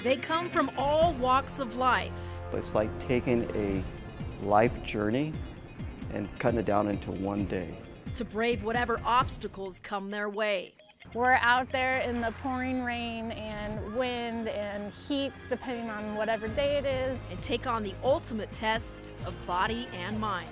They come from all walks of life. It's like taking a life journey and cutting it down into one day. To brave whatever obstacles come their way. We're out there in the pouring rain and wind and heat, depending on whatever day it is. And take on the ultimate test of body and mind.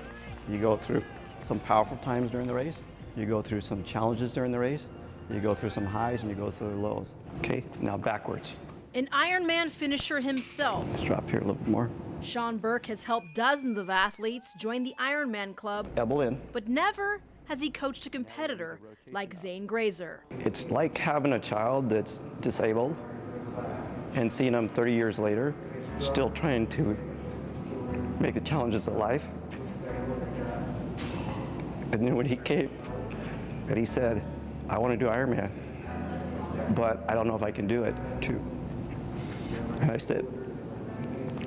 You go through some powerful times during the race. You go through some challenges during the race. You go through some highs and you go through the lows. Okay, now backwards. An Ironman finisher himself, Let's drop here a little bit more. Shawn Burke has helped dozens of athletes join the Ironman club, Elbow in. but never has he coached a competitor like Zane Graser. It's like having a child that's disabled and seeing them 30 years later, still trying to make the challenges of life. And then when he came and he said, I want to do Ironman, but I don't know if I can do it too. And I said,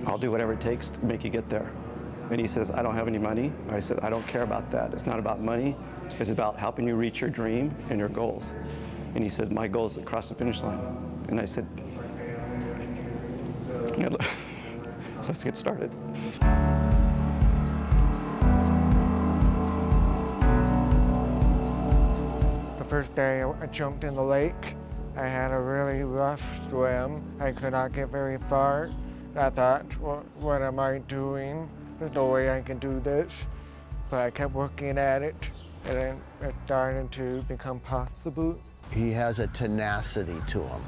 I'll do whatever it takes to make you get there. And he says, I don't have any money. I said, I don't care about that. It's not about money. It's about helping you reach your dream and your goals. And he said, my goal is to cross the finish line. And I said, yeah, let's get started. The first day I jumped in the lake, I had a really rough swim. I could not get very far. I thought, what am I doing? There's no way I can do this. But I kept working at it, and then it started to become possible. He has a tenacity to him,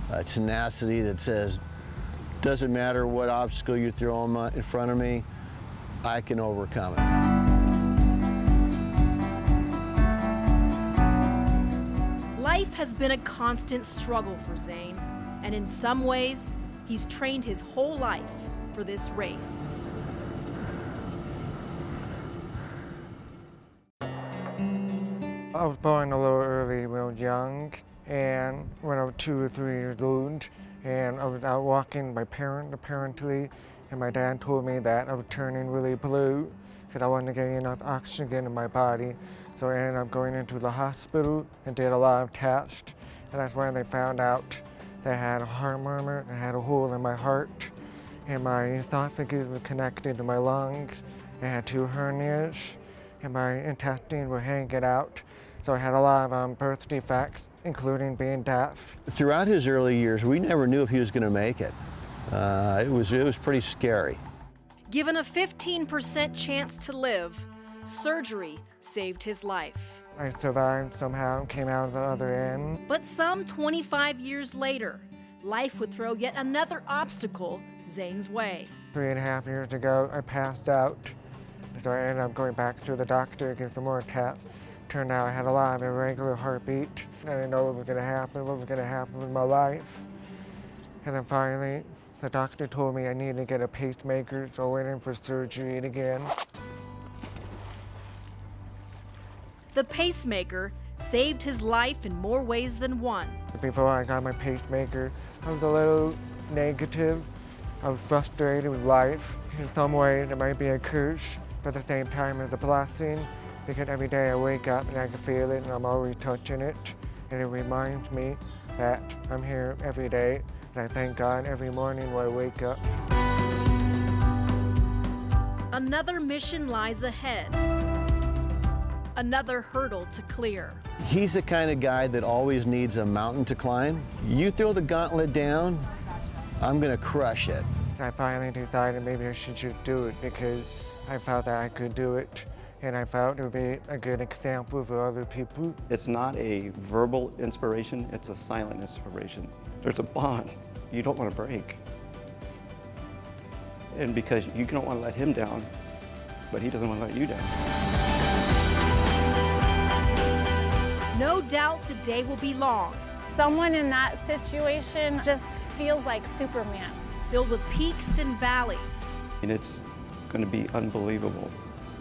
a tenacity that says, doesn't matter what obstacle you throw in front of me, I can overcome it. Life has been a constant struggle for Zane, and in some ways, he's trained his whole life for this race. I was born a little early, real young, and when I was 2 or 3 years old, and I was out walking my parent apparently, and my dad told me that I was turning really blue because I wasn't getting enough oxygen in my body. So I ended up going into the hospital and did a lot of tests, and that's when they found out that I had a heart murmur, I had a hole in my heart, and my esophagus was connected to my lungs. I had 2 hernias, and my intestines were hanging out. So I had a lot of birth defects, including being deaf. Throughout his early years, we never knew if he was going to make it. It was pretty scary. Given a 15% chance to live, surgery saved his life. I survived somehow, came out the other end. But some 25 years later, life would throw yet another obstacle Zane's way. 3.5 years ago, I passed out. So I ended up going back to the doctor to get some more tests. Turned out I had a lot of irregular heartbeat. I didn't know what was gonna happen with my life. And then finally, the doctor told me I needed to get a pacemaker, so I went in for surgery again. The pacemaker saved his life in more ways than one. Before I got my pacemaker, I was a little negative. I was frustrated with life. In some ways, it might be a curse, but at the same time, it's a blessing, because every day I wake up and I can feel it and I'm always touching it. And it reminds me that I'm here every day, and I thank God every morning when I wake up. Another mission lies ahead. Another hurdle to clear. He's the kind of guy that always needs a mountain to climb. You throw the gauntlet down, I'm gonna crush it. I finally decided maybe I should just do it because I felt that I could do it, and I felt it would be a good example for other people. It's not a verbal inspiration, it's a silent inspiration. There's a bond you don't want to break. And because you don't want to let him down, but he doesn't want to let you down. No doubt the day will be long. Someone in that situation just feels like Superman. Filled with peaks and valleys. And it's going to be unbelievable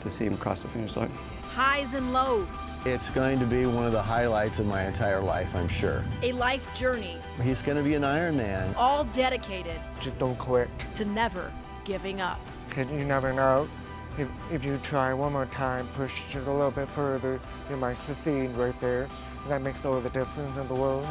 to see him cross the finish line. Highs and lows. It's going to be one of the highlights of my entire life, I'm sure. A life journey. He's going to be an Ironman. All dedicated. Just don't quit. To never giving up. Because you never know. If you try one more time, push just a little bit further, you might succeed right there. And that makes all the difference in the world.